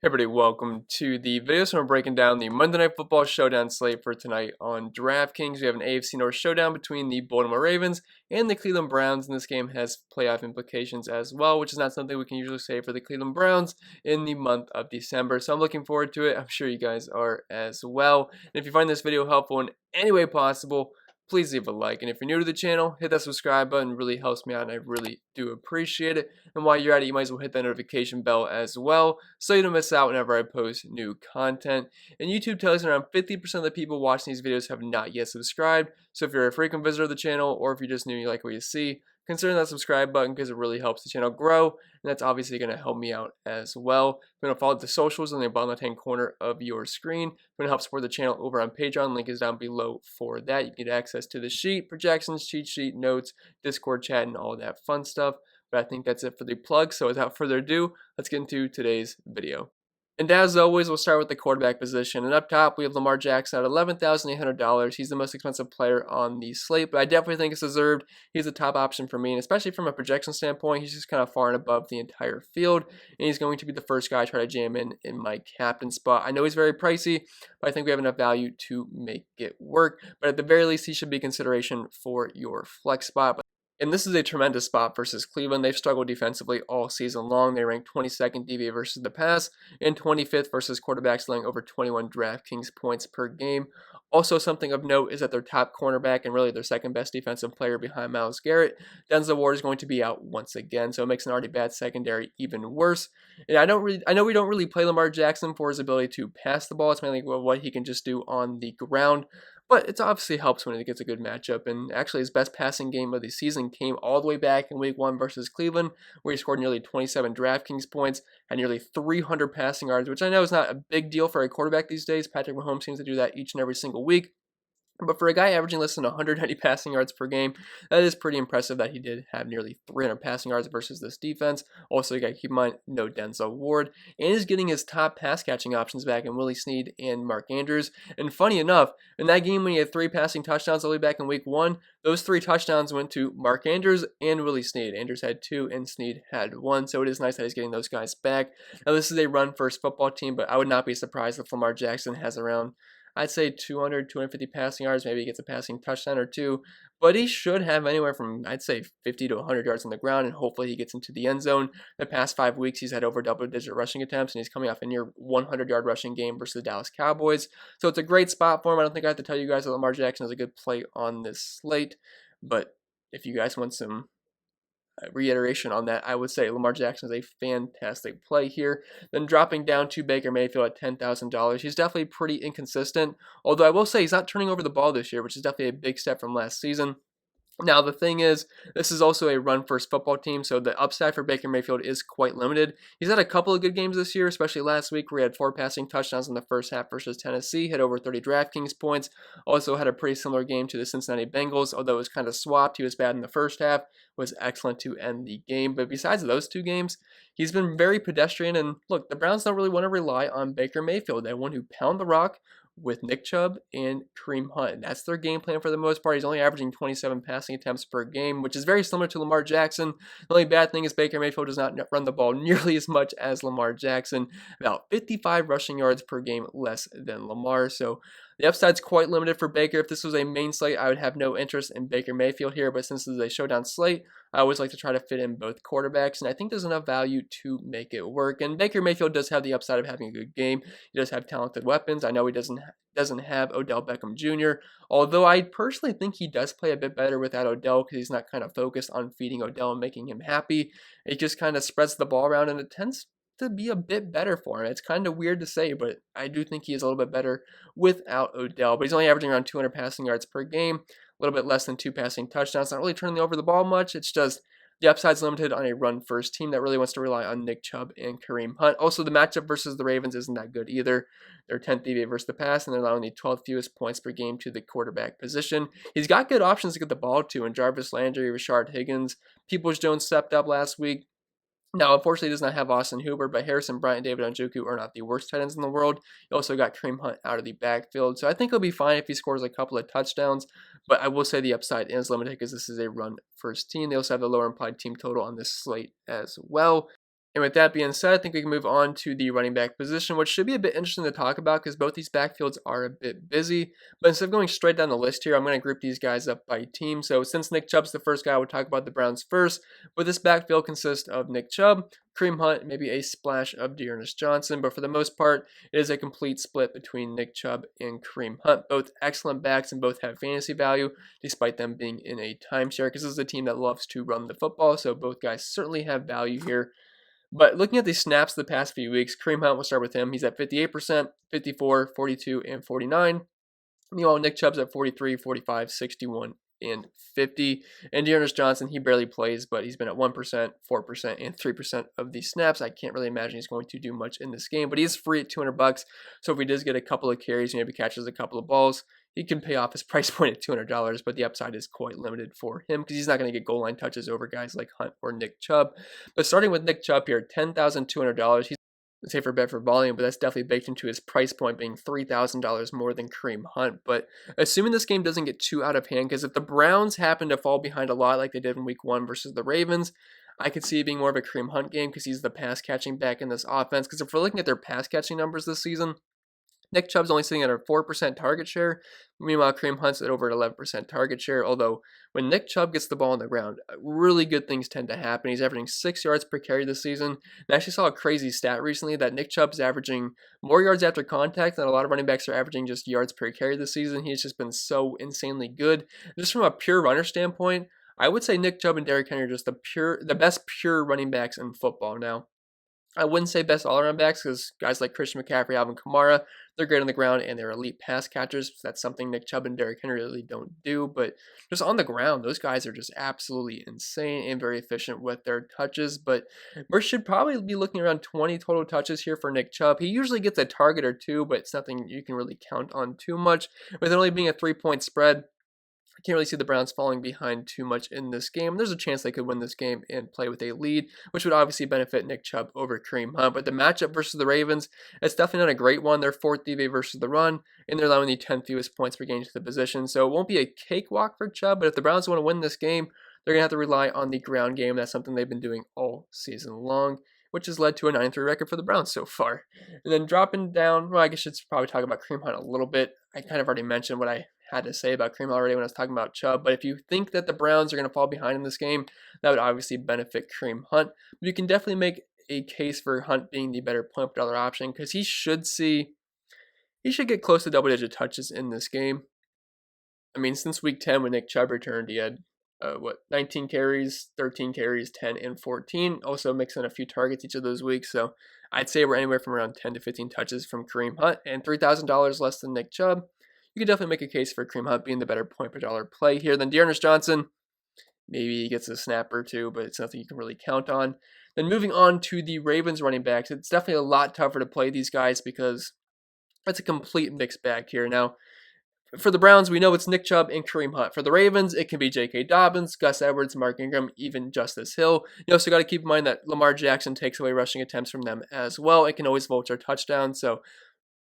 Hey everybody, welcome to the video. So we're breaking down the Monday Night Football Showdown slate for tonight on Draftkings. We have an AFC North showdown between the Baltimore Ravens and the Cleveland Browns, and this game has playoff implications as well, which is not something we can usually say for the Cleveland Browns in the month of December. So I'm looking forward to it. I'm sure you guys are as well. And if you find this video helpful in any way possible, please leave a like. And if you're new to the channel, hit that subscribe button. It really helps me out, and I really do appreciate it. And while you're at it, you might as well hit that notification bell as well, so you don't miss out whenever I post new content. And YouTube tells me around 50% of the people watching these videos have not yet subscribed. So if you're a frequent visitor of the channel, or if you're just new and you like what you see, consider that subscribe button because it really helps the channel grow, and that's obviously going to help me out as well. If you want to follow the socials in the bottom left-hand corner of your screen, if you want to help support the channel over on Patreon, link is down below for that. You can get access to the sheet, projections, cheat sheet, notes, Discord chat, and all that fun stuff. But I think that's it for the plug, so without further ado, let's get into today's video. And as always, we'll start with the quarterback position. And up top, we have Lamar Jackson at $11,800. He's the most expensive player on the slate, but I definitely think it's deserved. He's the top option for me, and especially from a projection standpoint, he's just kind of far and above the entire field, and he's going to be the first guy I try to jam in my captain spot. I know he's very pricey, but I think we have enough value to make it work. But at the very least, he should be consideration for your flex spot. And this is a tremendous spot versus Cleveland. They've struggled defensively all season long. They ranked 22nd DVA versus the pass and 25th versus quarterbacks, allowing over 21 DraftKings points per game. Also, something of note is that their top cornerback and really their second best defensive player behind Myles Garrett, Denzel Ward, is going to be out once again, so it makes an already bad secondary even worse. And I know we don't really play Lamar Jackson for his ability to pass the ball. It's mainly what he can just do on the ground. But it obviously helps when he gets a good matchup, and actually his best passing game of the season came all the way back in Week 1 versus Cleveland, where he scored nearly 27 DraftKings points, had nearly 300 passing yards, which I know is not a big deal for a quarterback these days. Patrick Mahomes seems to do that each and every single week. But for a guy averaging less than 190 passing yards per game, that is pretty impressive that he did have nearly 300 passing yards versus this defense. Also, you got to keep in mind, no Denzel Ward, and is getting his top pass catching options back in Willie Snead and Mark Andrews. And funny enough, in that game when he had 3 passing touchdowns all the way back in Week 1, those 3 touchdowns went to Mark Andrews and Willie Snead. Andrews had 2 and Snead had 1, so it is nice that he's getting those guys back. Now, this is a run-first football team, but I would not be surprised if Lamar Jackson has around, I'd say 200, 250 passing yards. Maybe he gets a passing touchdown or 2. But he should have anywhere from, I'd say, 50 to 100 yards on the ground, and hopefully he gets into the end zone. The past 5 weeks, he's had over double-digit rushing attempts, and he's coming off a near 100-yard rushing game versus the Dallas Cowboys. So it's a great spot for him. I don't think I have to tell you guys that Lamar Jackson is a good play on this slate. But if you guys want some reiteration on that, I would say Lamar Jackson is a fantastic play here. Then dropping down to Baker Mayfield at $10,000. He's definitely pretty inconsistent, although I will say he's not turning over the ball this year, which is definitely a big step from last season. Now, the thing is, this is also a run-first football team, so the upside for Baker Mayfield is quite limited. He's had a couple of good games this year, especially last week where he had 4 passing touchdowns in the first half versus Tennessee, had over 30 DraftKings points. Also had a pretty similar game to the Cincinnati Bengals, although it was kind of swapped. He was bad in the first half, was excellent to end the game. But besides those 2 games, he's been very pedestrian, and look, the Browns don't really want to rely on Baker Mayfield. They want to pound the rock with Nick Chubb and Kareem Hunt. And that's their game plan for the most part. He's only averaging 27 passing attempts per game, which is very similar to Lamar Jackson. The only bad thing is Baker Mayfield does not run the ball nearly as much as Lamar Jackson, about 55 rushing yards per game less than Lamar. So the upside's quite limited for Baker. If this was a main slate, I would have no interest in Baker Mayfield here, but since this is a showdown slate, I always like to try to fit in both quarterbacks, and I think there's enough value to make it work. And Baker Mayfield does have the upside of having a good game. He does have talented weapons. I know he doesn't have Odell Beckham Jr., although I personally think he does play a bit better without Odell because he's not kind of focused on feeding Odell and making him happy. It just kind of spreads the ball around, and it tends to be a bit better for him. It's kind of weird to say, but I do think he is a little bit better without Odell. But he's only averaging around 200 passing yards per game, a little bit less than 2 passing touchdowns. Not really turning over the ball much. It's just the upside's limited on a run-first team that really wants to rely on Nick Chubb and Kareem Hunt. Also, the matchup versus the Ravens isn't that good either. They're 10th DVA versus the pass, and they're allowing the 12th fewest points per game to the quarterback position. He's got good options to get the ball to, and Jarvis Landry, Rashard Higgins, Peoples-Jones stepped up last week. Now, unfortunately, he does not have Austin Hooper, but Harrison Bryant, David Njoku are not the worst tight ends in the world. You also got Kareem Hunt out of the backfield, so I think he'll be fine if he scores a couple of touchdowns, but I will say the upside is limited because this is a run-first team. They also have the lower implied team total on this slate as well. And with that being said, I think we can move on to the running back position, which should be a bit interesting to talk about because both these backfields are a bit busy. But instead of going straight down the list here, I'm going to group these guys up by team. So since Nick Chubb's the first guy, we'll talk about the Browns first. But this backfield consists of Nick Chubb, Kareem Hunt, maybe a splash of Dearness Johnson. But for the most part, it is a complete split between Nick Chubb and Kareem Hunt. Both excellent backs and both have fantasy value, despite them being in a timeshare, because this is a team that loves to run the football. So both guys certainly have value here. But looking at the snaps the past few weeks, Kareem Hunt, we'll start with him. He's at 58%, 54, 42, and 49. Meanwhile, Nick Chubb's at 43, 45, 61, and 50. And Dearness Johnson, he barely plays, but he's been at 1%, 4%, and 3% of the snaps. I can't really imagine he's going to do much in this game, but he is free at $200. So if he does get a couple of carries, maybe catches a couple of balls, he can pay off his price point at $200, but the upside is quite limited for him because he's not going to get goal line touches over guys like Hunt or Nick Chubb. But starting with Nick Chubb here, $10,200. He's safer bet for volume, but that's definitely baked into his price point being $3,000 more than Kareem Hunt. But assuming this game doesn't get too out of hand, because if the Browns happen to fall behind a lot like they did in week 1 versus the Ravens, I could see it being more of a Kareem Hunt game because he's the pass catching back in this offense. Because if we're looking at their pass catching numbers this season, Nick Chubb's only sitting at a 4% target share. Meanwhile, Kareem Hunt's at over an 11% target share. Although, when Nick Chubb gets the ball on the ground, really good things tend to happen. He's averaging 6 yards per carry this season. I actually saw a crazy stat recently that Nick Chubb's averaging more yards after contact than a lot of running backs are averaging just yards per carry this season. He's just been so insanely good. Just from a pure runner standpoint, I would say Nick Chubb and Derrick Henry are just the best pure running backs in football now. I wouldn't say best all-around backs because guys like Christian McCaffrey, Alvin Kamara, they're great on the ground and they're elite pass catchers. That's something Nick Chubb and Derrick Henry really don't do. But just on the ground, those guys are just absolutely insane and very efficient with their touches. But we should probably be looking around 20 total touches here for Nick Chubb. He usually gets a target or two, but it's nothing you can really count on too much. With it only being a 3-point spread, I can't really see the Browns falling behind too much in this game. There's a chance they could win this game and play with a lead, which would obviously benefit Nick Chubb over Kareem Hunt. But the matchup versus the Ravens, it's definitely not a great one. They're 4th DVA versus the run, and they're allowing the 10th fewest points per game to the position. So it won't be a cakewalk for Chubb, but if the Browns want to win this game, they're going to have to rely on the ground game. That's something they've been doing all season long, which has led to a 9-3 record for the Browns so far. And then dropping down, well, I guess I should probably talk about Kareem Hunt a little bit. I kind of already mentioned what I had to say about Kareem already when I was talking about Chubb, but if you think that the Browns are going to fall behind in this game, that would obviously benefit Kareem Hunt. But you can definitely make a case for Hunt being the better point per dollar option because he should get close to double-digit touches in this game. I mean, since week 10 when Nick Chubb returned, he had 19 carries, 13 carries, 10, and 14. Also mixing a few targets each of those weeks. So I'd say we're anywhere from around 10 to 15 touches from Kareem Hunt and $3,000 less than Nick Chubb. You could definitely make a case for Kareem Hunt being the better point per dollar play here than Dearness Johnson. Maybe he gets a snap or two, but it's nothing you can really count on. Then moving on to the Ravens running backs, it's definitely a lot tougher to play these guys because it's a complete mixed bag here. Now, for the Browns, we know it's Nick Chubb and Kareem Hunt. For the Ravens, it can be J.K. Dobbins, Gus Edwards, Mark Ingram, even Justice Hill. You also got to keep in mind that Lamar Jackson takes away rushing attempts from them as well. It can always vulture touchdowns, so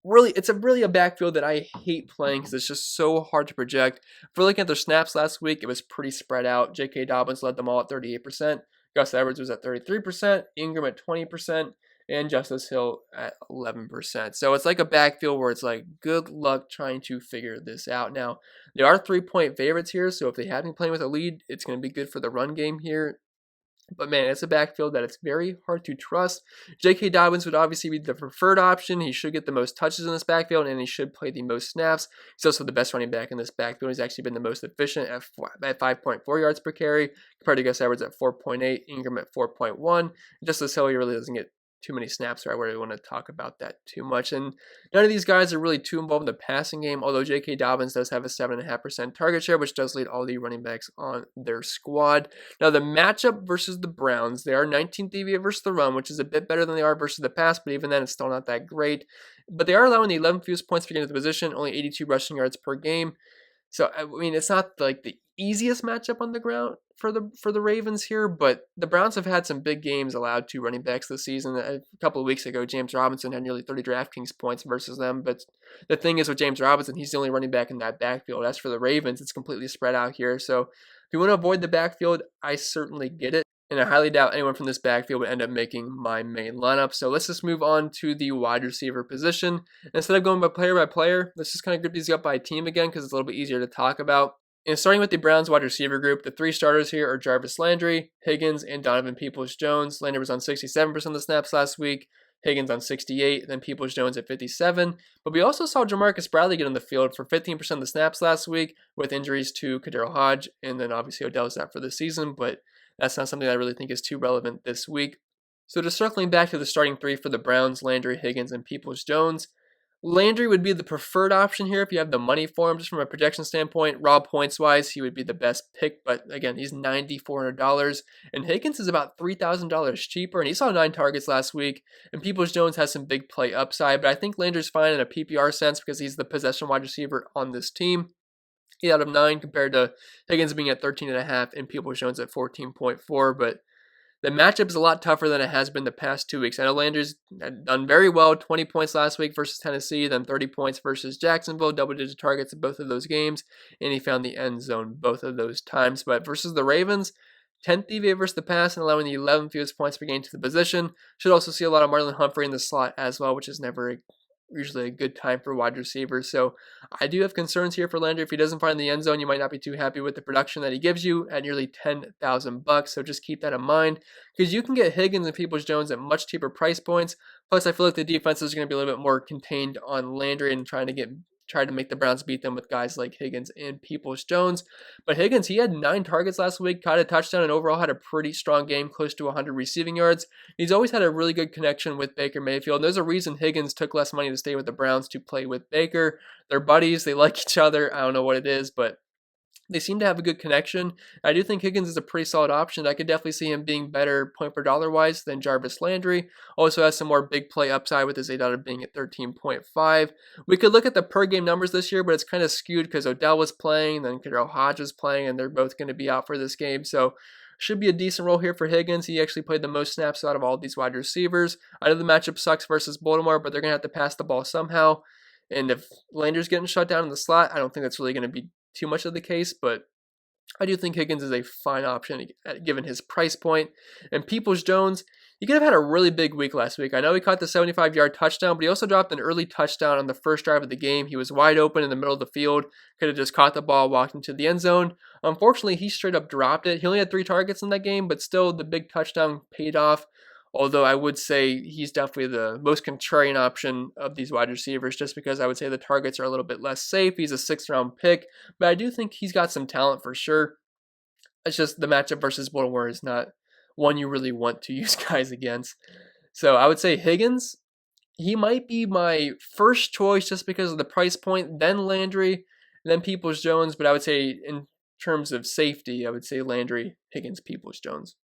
really, it's really a backfield that I hate playing because it's just so hard to project. If we're looking at their snaps last week, it was pretty spread out. J.K. Dobbins led them all at 38%. Gus Edwards was at 33%. Ingram at 20%. And Justice Hill at 11%. So it's like a backfield where it's like, good luck trying to figure this out. Now, there are 3-point favorites here, so if they have been playing with a lead, it's going to be good for the run game here. But man, it's a backfield that it's very hard to trust. J.K. Dobbins would obviously be the preferred option. He should get the most touches in this backfield, and he should play the most snaps. He's also the best running back in this backfield. He's actually been the most efficient at 5.4 yards per carry, compared to Gus Edwards at 4.8, Ingram at 4.1. Justice Hill really doesn't get too many snaps, or I really want to talk about that too much. And none of these guys are really too involved in the passing game, although J.K. Dobbins does have a 7.5% target share, which does lead all the running backs on their squad. Now, the matchup versus the Browns, they are 19th DVA versus the run, which is a bit better than they are versus the pass, but even then, it's still not that great. But they are allowing the 11th fewest points per game to the position, only 82 rushing yards per game. So, I mean, it's not like the easiest matchup on the ground for the Ravens here, but the Browns have had some big games allowed to running backs this season. A couple of weeks ago, James Robinson had nearly 30 Draftkings points versus them, but the thing is with James Robinson, he's the only running back in that backfield. As for the Ravens, it's completely spread out here. So if you want to avoid the backfield, I certainly get it. and I highly doubt anyone from this backfield would end up making my main lineup. So let's just move on to the wide receiver position. Instead of going by player, let's just kind of group these up by team again because it's a little bit easier to talk about. And starting with the Browns wide receiver group, the 3 starters here are Jarvis Landry, Higgins, and Donovan Peoples-Jones. Landry was on 67% of the snaps last week, Higgins on 68, then Peoples-Jones at 57. But we also saw Jamarcus Bradley get on the field for 15% of the snaps last week with injuries to Kadero Hodge, and then obviously Odell's out for the season, but that's not something that I really think is too relevant this week. So just circling back to the starting 3 for the Browns, Landry, Higgins, and Peoples-Jones. Landry would be the preferred option here if you have the money for him, just from a projection standpoint. Raw points-wise, he would be the best pick, but again, he's $9,400, and Higgins is about $3,000 cheaper, and he saw 9 targets last week, and Peoples-Jones has some big play upside, but I think Landry's fine in a PPR sense because he's the possession wide receiver on this team. 8 out of 9 compared to Higgins being at 13.5 and Peoples-Jones at 14.4, but the matchup is a lot tougher than it has been the past 2 weeks. I know Landry's done very well, 20 points last week versus Tennessee, then 30 points versus Jacksonville, double-digit targets in both of those games, and he found the end zone both of those times. But versus the Ravens, 10th DVA versus the pass and allowing the 11th fewest points per game to the position. Should also see a lot of Marlon Humphrey in the slot as well, which is never usually a good time for wide receivers. So I do have concerns here for Landry. If he doesn't find the end zone, you might not be too happy with the production that he gives you at nearly $10,000. So just keep that in mind because you can get Higgins and Peoples-Jones at much cheaper price points. Plus, I feel like the defense is going to be a little bit more contained on Landry and try to make the Browns beat them with guys like Higgins and Peoples-Jones. But Higgins, he had 9 targets last week, caught a touchdown, and overall had a pretty strong game, close to 100 receiving yards. He's always had a really good connection with Baker Mayfield. And there's a reason Higgins took less money to stay with the Browns to play with Baker. They're buddies. They like each other. I don't know what it is, but they seem to have a good connection. I do think Higgins is a pretty solid option. I could definitely see him being better point per dollar wise than Jarvis Landry. Also has some more big play upside with his $8 being at 13.5. We could look at the per game numbers this year, but it's kind of skewed because Odell was playing, then Kadero Hodge was playing, and they're both going to be out for this game. So should be a decent role here for Higgins. He actually played the most snaps out of all these wide receivers. I know the matchup sucks versus Baltimore, but they're going to have to pass the ball somehow. And if Landry's getting shut down in the slot, I don't think that's really going to be too much of the case, but I do think Higgins is a fine option given his price point. And Peoples-Jones, he could have had a really big week last week. I know he caught the 75-yard touchdown, but he also dropped an early touchdown on the first drive of the game. He was wide open in the middle of the field, could have just caught the ball, walked into the end zone. Unfortunately, he straight up dropped it. He only had 3 targets in that game, but still the big touchdown paid off. Although I would say he's definitely the most contrarian option of these wide receivers just because I would say the targets are a little bit less safe. He's a 6th-round pick, but I do think he's got some talent for sure. It's just the matchup versus Baltimore is not one you really want to use guys against. So I would say Higgins, he might be my first choice just because of the price point, then Landry, then Peoples-Jones, but I would say in terms of safety, I would say Landry, Higgins, Peoples-Jones.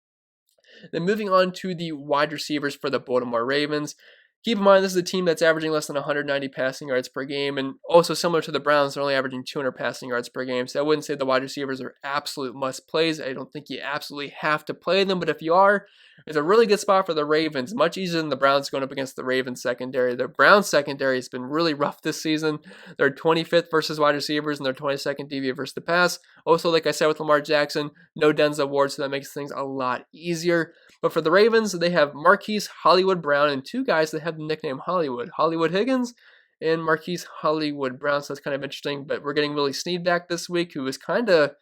Then moving on to the wide receivers for the Baltimore Ravens. Keep in mind, this is a team that's averaging less than 190 passing yards per game, and also similar to the Browns, they're only averaging 200 passing yards per game. So I wouldn't say the wide receivers are absolute must-plays. I don't think you absolutely have to play them, but if you are, it's a really good spot for the Ravens. Much easier than the Browns going up against the Ravens secondary. The Browns secondary has been really rough this season. They're 25th versus wide receivers, and they're 22nd DVA versus the pass. Also, like I said with Lamar Jackson, no Denzel Ward, so that makes things a lot easier. But for the Ravens, they have Marquise Hollywood Brown and 2 guys that have the nickname Hollywood. Hollywood Higgins and Marquise Hollywood Brown, so that's kind of interesting. But we're getting Willie Snead back this week, who was kind of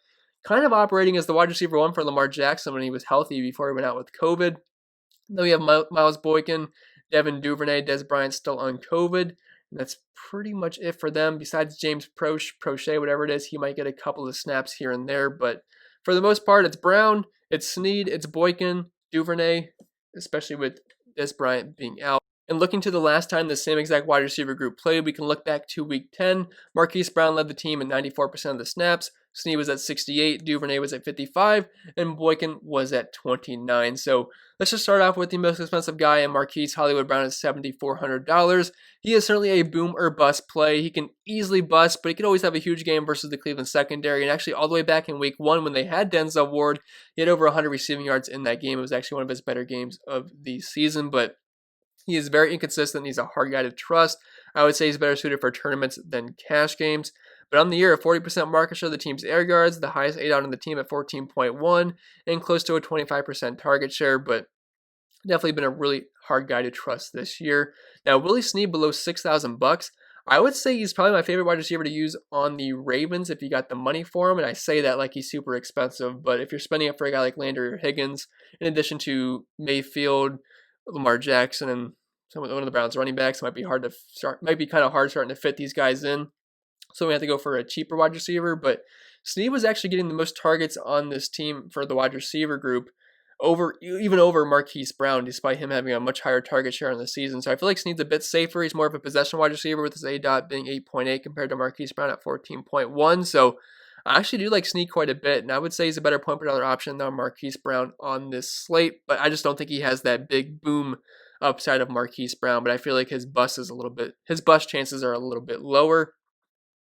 operating as the wide receiver 1 for Lamar Jackson when he was healthy before he went out with COVID. Then we have Miles Boykin, Devin Duvernay, Des Bryant still on COVID. And that's pretty much it for them. Besides James Prochet, whatever it is, he might get a couple of snaps here and there. But for the most part, it's Brown, it's Snead, it's Boykin, Duvernay, especially with Des Bryant being out. And looking to the last time the same exact wide receiver group played, we can look back to week 10. Marquise Brown led the team at 94% of the snaps. Snead was at 68, Duvernay was at 55, and Boykin was at 29. So let's just start off with the most expensive guy, and Marquise Hollywood Brown is $7,400. He is certainly a boom or bust play. He can easily bust, but he could always have a huge game versus the Cleveland secondary. And actually, all the way back in week 1 when they had Denzel Ward, he had over 100 receiving yards in that game. It was actually one of his better games of the season, but he is very inconsistent. He's a hard guy to trust. I would say he's better suited for tournaments than cash games. But on the year, a 40% market share of the team's air yards, the highest ADOT on the team at 14.1, and close to a 25% target share, but definitely been a really hard guy to trust this year. Now, Willie Snead below $6,000. I would say he's probably my favorite wide receiver to use on the Ravens if you got the money for him. And I say that like he's super expensive, but if you're spending it for a guy like Landry or Higgins, in addition to Mayfield, Lamar Jackson, and one of the Browns running backs, it might be hard to start. Might be kind of hard starting to fit these guys in. So we have to go for a cheaper wide receiver. But Snead was actually getting the most targets on this team for the wide receiver group, even over Marquise Brown, despite him having a much higher target share in the season. So I feel like Snead's a bit safer. He's more of a possession wide receiver with his ADOT being 8.8 compared to Marquise Brown at 14.1. So I actually do like Snead quite a bit, and I would say he's a better point per dollar option than Marquise Brown on this slate, but I just don't think he has that big boom upside of Marquise Brown, but I feel like his bust chances are a little bit lower.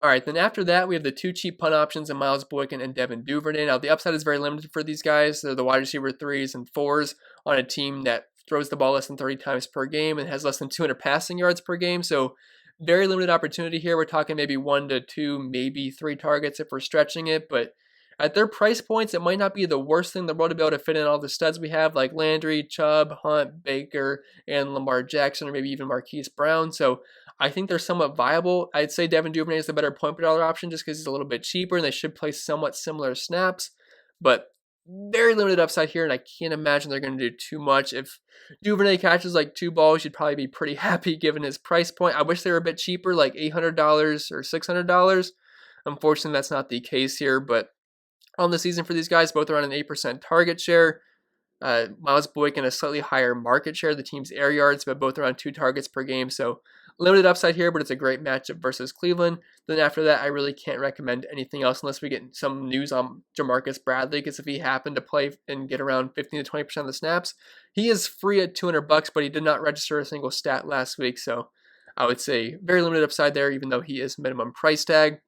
All right, then after that, we have the two cheap punt options in Miles Boykin and Devin Duvernay. Now, the upside is very limited for these guys. They're the wide receiver 3s and 4s on a team that throws the ball less than 30 times per game and has less than 200 passing yards per game. So, very limited opportunity here. We're talking maybe 1 to 2, maybe 3 targets if we're stretching it. But at their price points, it might not be the worst thing in the world to be able to fit in all the studs we have, like Landry, Chubb, Hunt, Baker, and Lamar Jackson, or maybe even Marquise Brown. So, I think they're somewhat viable. I'd say Devin Duvernay is the better point per dollar option just because he's a little bit cheaper and they should play somewhat similar snaps. But very limited upside here, and I can't imagine they're going to do too much. If Duvernay catches like 2 balls, you'd probably be pretty happy given his price point. I wish they were a bit cheaper, like $800 or $600. Unfortunately, that's not the case here. But on the season for these guys, both around an 8% target share. Miles Boykin a slightly higher market share of the team's air yards, but both around 2 targets per game. So limited upside here, but it's a great matchup versus Cleveland. Then after that, I really can't recommend anything else unless we get some news on Jamarcus Bradley, because if he happened to play and get around 15 to 20% of the snaps, he is free at $200, but he did not register a single stat last week. So I would say very limited upside there, even though he is minimum price tag.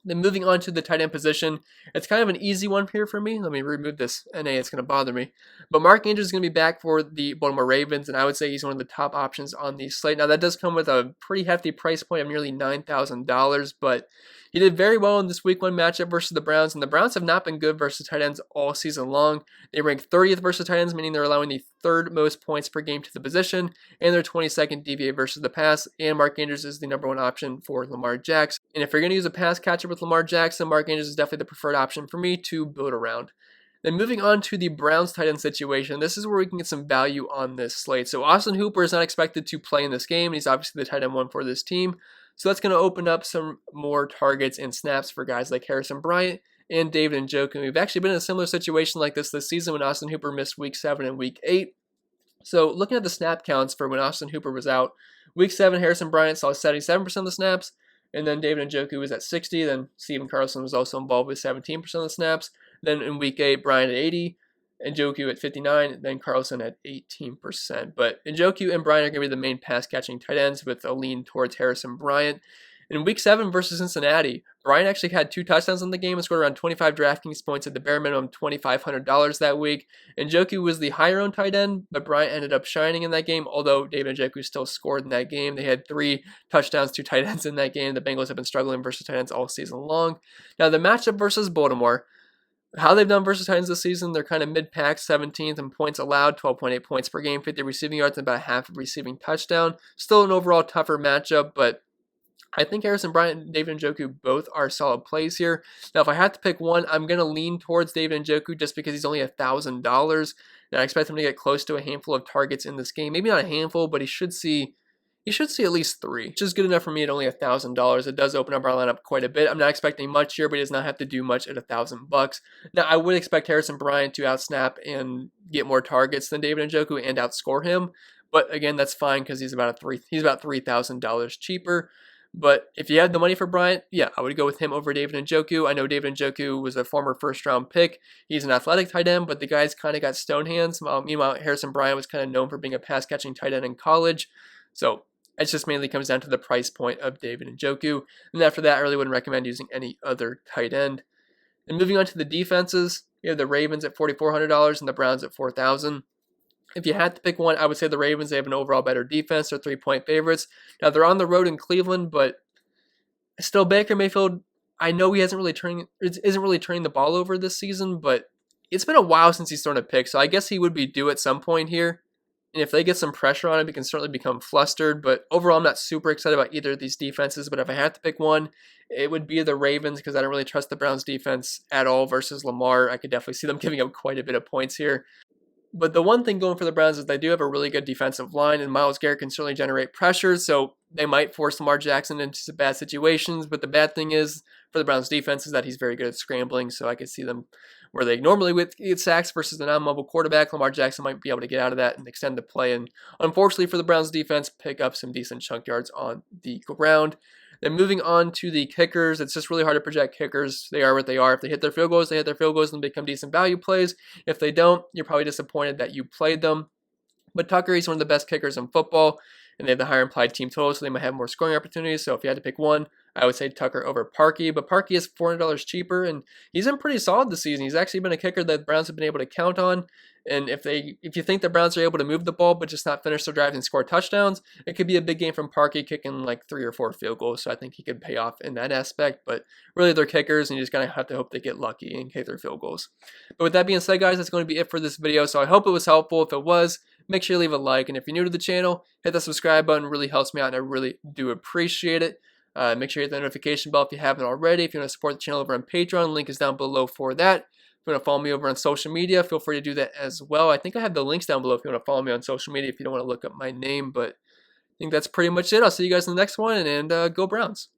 Then moving on to the tight end position, it's kind of an easy one here for me. Let me remove this NA, it's going to bother me. But Mark Andrews is going to be back for the Baltimore Ravens, and I would say he's one of the top options on the slate. Now, that does come with a pretty hefty price point of nearly $9,000, but he did very well in this Week 1 matchup versus the Browns, and the Browns have not been good versus tight ends all season long. They rank 30th versus tight ends, meaning they're allowing the 3rd most points per game to the position, and they're 22nd DVA versus the pass, and Mark Andrews is the number 1 option for Lamar Jackson. And if you're going to use a pass catcher with Lamar Jackson, Mark Andrews is definitely the preferred option for me to build around. Then moving on to the Browns tight end situation, this is where we can get some value on this slate. So Austin Hooper is not expected to play in this game, and he's obviously the tight end 1 for this team. So that's going to open up some more targets and snaps for guys like Harrison Bryant and David Njoku. We've actually been in a similar situation like this season when Austin Hooper missed Week 7 and Week 8. So looking at the snap counts for when Austin Hooper was out, Week 7, Harrison Bryant saw 77% of the snaps, and then David Njoku was at 60%. Then Stephen Carlson was also involved with 17% of the snaps. Then in Week 8, Bryant at 80%, Njoku at 59%, then Carlson at 18%. But Njoku and Bryant are going to be the main pass-catching tight ends with a lean towards Harrison Bryant. In Week 7 versus Cincinnati, Bryant actually had 2 touchdowns in the game and scored around 25 DraftKings points at the bare minimum $2,500 that week. Njoku was the higher-owned tight end, but Bryant ended up shining in that game, although David Njoku still scored in that game. They had 3 touchdowns, 2 tight ends in that game. The Bengals have been struggling versus tight ends all season long. Now, the matchup versus Baltimore, how they've done versus Titans this season, they're kind of mid-pack, 17th in points allowed, 12.8 points per game, 50 receiving yards, and about half a receiving touchdown. Still an overall tougher matchup, but I think Harrison Bryant and David Njoku both are solid plays here. Now, if I had to pick one, I'm going to lean towards David Njoku just because he's only $1,000, and I expect him to get close to a handful of targets in this game. Maybe not a handful, but he should see at least 3, which is good enough for me at only $1,000. It does open up our lineup quite a bit. I'm not expecting much here, but he does not have to do much at $1,000. Now, I would expect Harrison Bryant to outsnap and get more targets than David Njoku and outscore him. But again, that's fine because he's about $3,000 cheaper. But if you had the money for Bryant, yeah, I would go with him over David Njoku. I know David Njoku was a former first-round pick. He's an athletic tight end, but the guy's kind of got stone hands. Meanwhile, Harrison Bryant was kind of known for being a pass-catching tight end in college. So it just mainly comes down to the price point of David Njoku. And after that, I really wouldn't recommend using any other tight end. And moving on to the defenses, you have the Ravens at $4,400 and the Browns at $4,000. If you had to pick one, I would say the Ravens. They have an overall better defense. They're 3-point favorites. Now, they're on the road in Cleveland, but still Baker Mayfield I know he isn't really turning the ball over this season, but it's been a while since he's thrown a pick, so I guess he would be due at some point here. And if they get some pressure on him, he can certainly become flustered. But overall, I'm not super excited about either of these defenses. But if I had to pick one, it would be the Ravens because I don't really trust the Browns defense at all versus Lamar. I could definitely see them giving up quite a bit of points here. But the one thing going for the Browns is they do have a really good defensive line, and Myles Garrett can certainly generate pressure, so they might force Lamar Jackson into some bad situations. But the bad thing is for the Browns defense is that he's very good at scrambling, so I could see them where they normally would get sacks versus the non-mobile quarterback. Lamar Jackson might be able to get out of that and extend the play, and unfortunately for the Browns defense, pick up some decent chunk yards on the ground. Then moving on to the kickers, it's just really hard to project kickers. They are what they are. If they hit their field goals, they hit their field goals and become decent value plays. If they don't, you're probably disappointed that you played them. But Tucker, he's one of the best kickers in football, and they have the higher implied team total, so they might have more scoring opportunities. So if you had to pick one, I would say Tucker over Parkey. But Parkey is $400 cheaper, and he's been pretty solid this season. He's actually been a kicker that the Browns have been able to count on. And if you think the Browns are able to move the ball but just not finish their drives and score touchdowns, it could be a big game from Parkey kicking like 3 or 4 field goals. So I think he could pay off in that aspect. But really, they're kickers, and you just gotta have to hope they get lucky and kick their field goals. But with that being said, guys, that's going to be it for this video. So I hope it was helpful. If it was, make sure you leave a like. And if you're new to the channel, hit the subscribe button. It really helps me out, and I really do appreciate it. Make sure you hit the notification bell if you haven't already. If you want to support the channel over on Patreon, link is down below for that. If you want to follow me over on social media, feel free to do that as well. I think I have the links down below if you want to follow me on social media if you don't want to look up my name. But I think that's pretty much it. I'll see you guys in the next one, and go Browns.